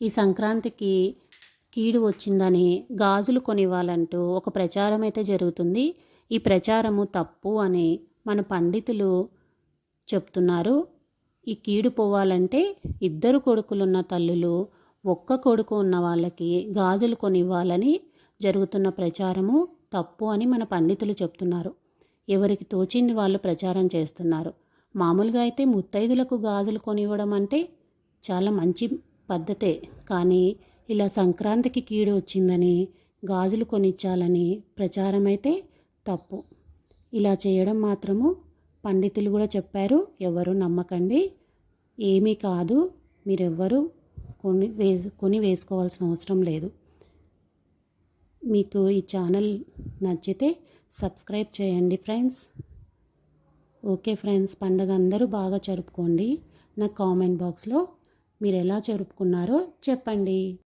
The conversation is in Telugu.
ఈ సంక్రాంతికి కీడు వచ్చిందని గాజులు కొనివ్వాలంటూ ఒక ప్రచారం అయితే జరుగుతుంది. ఈ ప్రచారము తప్పు అని మన పండితులు చెప్తున్నారు. ఈ కీడు పోవాలంటే ఇద్దరు కొడుకులున్న తల్లులు ఒక్క కొడుకు ఉన్న వాళ్ళకి గాజులు కొనివ్వాలని జరుగుతున్న ప్రచారము తప్పు అని మన పండితులు చెప్తున్నారు. ఎవరికి తోచింది వాళ్ళు ప్రచారం చేస్తున్నారు. మామూలుగా అయితే ముత్తైదులకు గాజులు కొనివ్వడం అంటే చాలా మంచి పద్ధతే. కానీ ఇలా సంక్రాంతికి కీడు వచ్చిందని గాజులు కొనిచ్చాలని ప్రచారం అయితే తప్పు. ఇలా చేయడం మాత్రము పండితులు కూడా చెప్పారు, ఎవరు నమ్మకండి, ఏమీ కాదు, మీరెవ్వరూ కొని వేసుకోవాల్సిన అవసరం లేదు. మీకు ఈ ఛానల్ నచ్చితే సబ్స్క్రైబ్ చేయండి ఫ్రెండ్స్. ఓకే ఫ్రెండ్స్, పండగ అందరూ బాగా జరుపుకోండి. నా కామెంట్ బాక్స్లో మీరు ఎలా జరుపుకున్నారో చెప్పండి.